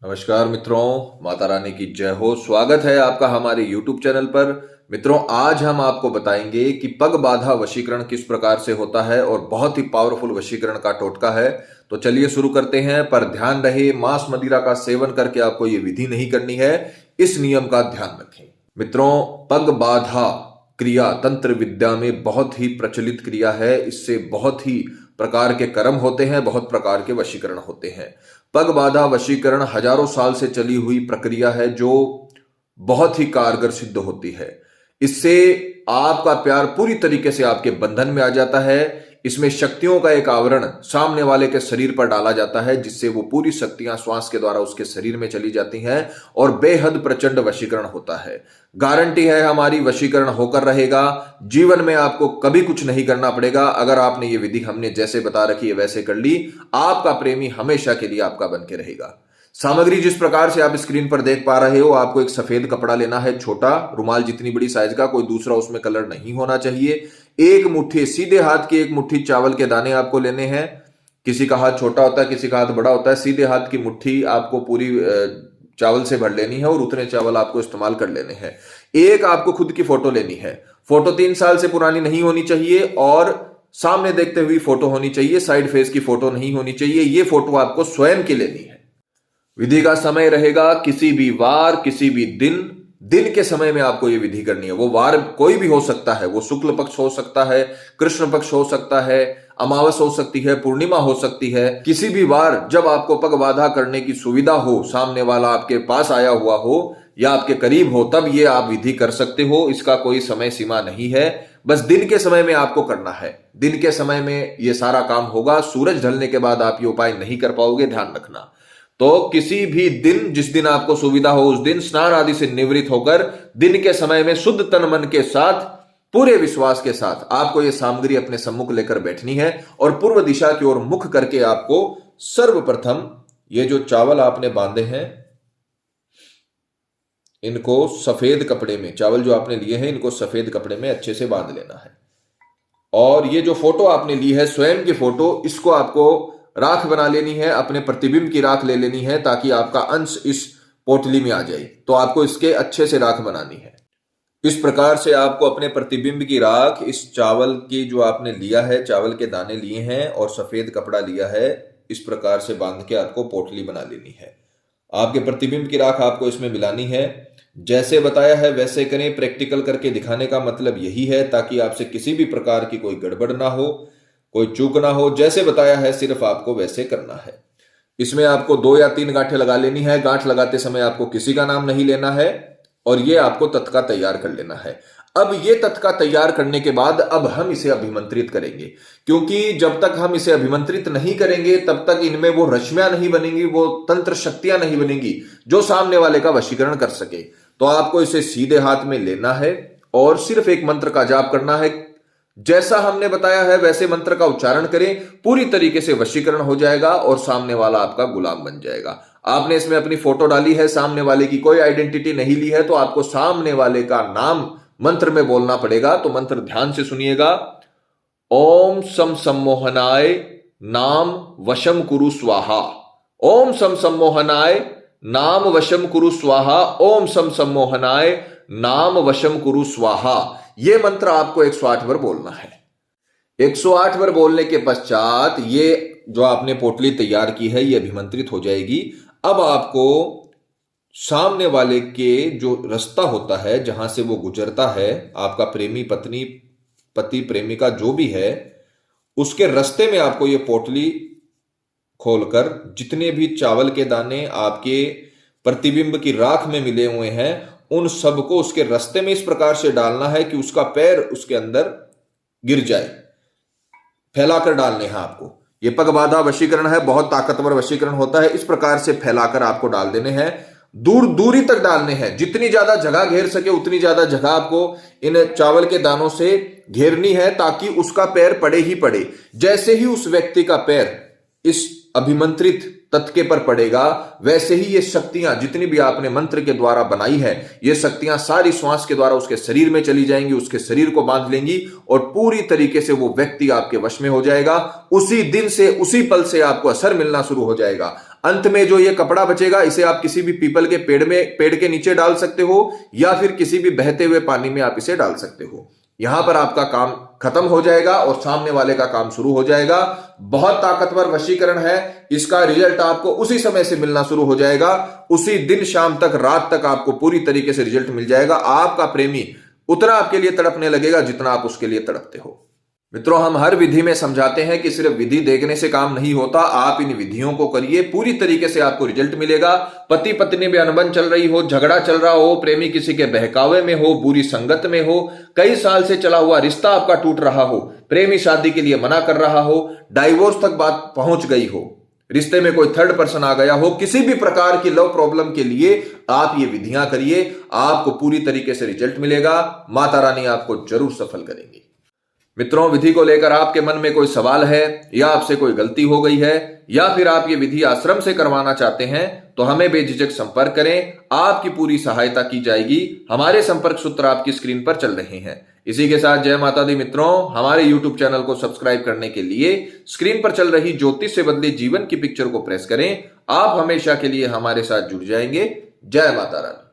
नमस्कार मित्रों, माता रानी की जय हो। स्वागत है आपका हमारे YouTube चैनल पर। मित्रों, आज हम आपको बताएंगे कि पग बाधा वशीकरण किस प्रकार से होता है और बहुत ही पावरफुल वशीकरण का टोटका है। तो चलिए शुरू करते हैं, पर ध्यान रहे मांस मदिरा का सेवन करके आपको ये विधि नहीं करनी है। इस नियम का ध्यान रखें। मित्रों, पग बाधा क्रिया तंत्र विद्या में बहुत ही प्रचलित क्रिया है। इससे बहुत ही प्रकार के कर्म होते हैं, बहुत प्रकार के वशीकरण होते हैं। पग बाधा वशीकरण हजारों साल से चली हुई प्रक्रिया है जो बहुत ही कारगर सिद्ध होती है। इससे आपका प्यार पूरी तरीके से आपके बंधन में आ जाता है। इसमें शक्तियों का एक आवरण सामने वाले के शरीर पर डाला जाता है, जिससे वो पूरी शक्तियां श्वास के द्वारा उसके शरीर में चली जाती हैं और बेहद प्रचंड वशीकरण होता है। गारंटी है हमारी, वशीकरण होकर रहेगा। जीवन में आपको कभी कुछ नहीं करना पड़ेगा। अगर आपने ये विधि हमने जैसे बता रखी है वैसे कर ली, आपका प्रेमी हमेशा के लिए आपका बन के रहेगा। सामग्री जिस प्रकार से आप स्क्रीन पर देख पा रहे हो, आपको एक सफेद कपड़ा लेना है, छोटा रुमाल जितनी बड़ी साइज का, कोई दूसरा उसमें कलर नहीं होना चाहिए। एक मुट्ठी, सीधे हाथ की एक मुट्ठी चावल के दाने आपको लेने हैं। किसी का हाथ छोटा होता है, किसी का हाथ बड़ा होता है। सीधे हाथ की मुट्ठी आपको पूरी चावल से भर लेनी है और उतने चावल आपको इस्तेमाल कर लेने हैं। एक आपको खुद की फोटो लेनी है। फोटो 3 साल से पुरानी नहीं होनी चाहिए और सामने देखते हुए फोटो होनी चाहिए। साइड फेस की फोटो नहीं होनी चाहिए। ये फोटो आपको स्वयं की लेनी है। विधि का समय रहेगा किसी भी वार, किसी भी दिन के समय में आपको यह विधि करनी है। वो वार कोई भी हो सकता है, वो शुक्ल पक्ष हो सकता है, कृष्ण पक्ष हो सकता है, अमावस हो सकती है, पूर्णिमा हो सकती है। किसी भी वार जब आपको पग बाधा करने की सुविधा हो, सामने वाला आपके पास आया हुआ हो या आपके करीब हो, तब ये आप विधि कर सकते हो। इसका कोई समय सीमा नहीं है। बस दिन के समय में आपको करना है। दिन के समय में यह सारा काम होगा। सूरज ढलने के बाद आप ये उपाय नहीं कर पाओगे, ध्यान रखना। तो किसी भी दिन, जिस दिन आपको सुविधा हो, उस दिन स्नान आदि से निवृत्त होकर दिन के समय में शुद्ध तन मन के साथ, पूरे विश्वास के साथ आपको यह सामग्री अपने सम्मुख लेकर बैठनी है और पूर्व दिशा की ओर मुख करके आपको सर्वप्रथम ये जो चावल आपने बांधे हैं, इनको सफेद कपड़े में, चावल जो आपने लिए हैं इनको सफेद कपड़े में अच्छे से बांध लेना है। और ये जो फोटो आपने ली है, स्वयं की फोटो, इसको आपको राख बना लेनी है। अपने प्रतिबिंब की राख ले लेनी है ताकि आपका अंश इस पोटली में आ जाए। तो आपको इसके अच्छे से राख बनानी है। इस प्रकार से आपको अपने प्रतिबिंब की राख इस चावल की जो आपने लिया है, चावल के दाने लिए हैं और सफेद कपड़ा लिया है, इस प्रकार से बांध के आपको पोटली बना लेनी है। आपके प्रतिबिंब की राख आपको इसमें मिलानी है। जैसे बताया है वैसे करें। प्रैक्टिकल करके दिखाने का मतलब यही है ताकि आपसे किसी भी प्रकार की कोई गड़बड़ ना हो, कोई चूक ना हो। जैसे बताया है सिर्फ आपको वैसे करना है। इसमें आपको 2 या 3 गांठें लगा लेनी है। गांठ लगाते समय आपको किसी का नाम नहीं लेना है और ये आपको तत्का तैयार कर लेना है। अब ये तत्का तैयार करने के बाद अब हम इसे अभिमंत्रित करेंगे, क्योंकि जब तक हम इसे अभिमंत्रित नहीं करेंगे तब तक इनमें वो रश्मियां नहीं बनेंगी, वो तंत्र शक्तियां नहीं बनेंगी जो सामने वाले का वशीकरण कर सके। तो आपको इसे सीधे हाथ में लेना है और सिर्फ एक मंत्र का जाप करना है। जैसा हमने बताया है वैसे मंत्र का उच्चारण करें, पूरी तरीके से वशीकरण हो जाएगा और सामने वाला आपका गुलाम बन जाएगा। आपने इसमें अपनी फोटो डाली है, सामने वाले की कोई आइडेंटिटी नहीं ली है, तो आपको सामने वाले का नाम मंत्र में बोलना पड़ेगा। तो मंत्र ध्यान से सुनिएगा। ओम सम सम्मोहनाय नाम वशम कुरु स्वाहा। ओम सम सम्मोहनाय नाम वशम कुरु स्वाहा। ओम सम सम्मोहनाय नाम वशम कुरु स्वाहा। यह मंत्र आपको 108 बार बोलना है। 108 बार बोलने के पश्चात ये जो आपने पोटली तैयार की है ये अभिमंत्रित हो जाएगी। अब आपको सामने वाले के जो रास्ता होता है, जहां से वो गुजरता है, आपका प्रेमी, पत्नी, पति, प्रेमिका जो भी है, उसके रास्ते में आपको ये पोटली खोलकर जितने भी चावल के दाने आपके प्रतिबिंब की राख में मिले हुए हैं, उन सबको उसके रास्ते में इस प्रकार से डालना है कि उसका पैर उसके अंदर गिर जाए। फैलाकर डालने हैं आपको। ये पग बाधा वशीकरण है, बहुत ताकतवर वशीकरण होता है। इस प्रकार से फैलाकर आपको डाल देने हैं। दूरी तक डालने हैं। जितनी ज्यादा जगह घेर सके उतनी ज्यादा जगह आपको इन चावल के दानों से घेरनी है ताकि उसका पैर पड़े ही पड़े। जैसे ही उस व्यक्ति का पैर इस अभिमंत्रित तत्के पर पड़ेगा, वैसे ही ये शक्तियां जितनी भी आपने मंत्र के द्वारा बनाई है, ये शक्तियां सारी श्वास के द्वारा उसके शरीर में चली जाएंगी, उसके शरीर को बांध लेंगी और पूरी तरीके से वो व्यक्ति आपके वश में हो जाएगा। उसी दिन से, उसी पल से आपको असर मिलना शुरू हो जाएगा। अंत में जो ये कपड़ा बचेगा इसे आप किसी भी पीपल के पेड़ के नीचे डाल सकते हो या फिर किसी भी बहते हुए पानी में आप इसे डाल सकते हो। यहां पर आपका काम खत्म हो जाएगा और सामने वाले का काम शुरू हो जाएगा। बहुत ताकतवर वशीकरण है। इसका रिजल्ट आपको उसी समय से मिलना शुरू हो जाएगा। उसी दिन शाम तक, रात तक आपको पूरी तरीके से रिजल्ट मिल जाएगा। आपका प्रेमी उतना आपके लिए तड़पने लगेगा जितना आप उसके लिए तड़पते हो। मित्रों, हम हर विधि में समझाते हैं कि सिर्फ विधि देखने से काम नहीं होता। आप इन विधियों को करिए, पूरी तरीके से आपको रिजल्ट मिलेगा। पति पत्नी में अनबन चल रही हो, झगड़ा चल रहा हो, प्रेमी किसी के बहकावे में हो, बुरी संगत में हो, कई साल से चला हुआ रिश्ता आपका टूट रहा हो, प्रेमी शादी के लिए मना कर रहा हो, डाइवोर्स तक बात पहुंच गई हो, रिश्ते में कोई थर्ड पर्सन आ गया हो, किसी भी प्रकार की लव प्रॉब्लम के लिए आप ये विधियां करिए, आपको पूरी तरीके से रिजल्ट मिलेगा। माता रानी आपको जरूर सफल करेंगी। मित्रों, विधि को लेकर आपके मन में कोई सवाल है या आपसे कोई गलती हो गई है या फिर आप ये विधि आश्रम से करवाना चाहते हैं तो हमें बेझिझक संपर्क करें। आपकी पूरी सहायता की जाएगी। हमारे संपर्क सूत्र आपकी स्क्रीन पर चल रहे हैं। इसी के साथ जय माता दी मित्रों, हमारे YouTube चैनल को सब्सक्राइब करने के लिए स्क्रीन पर चल रही ज्योतिष से बदले जीवन की पिक्चर को प्रेस करें। आप हमेशा के लिए हमारे साथ जुड़ जाएंगे। जय माता रानी।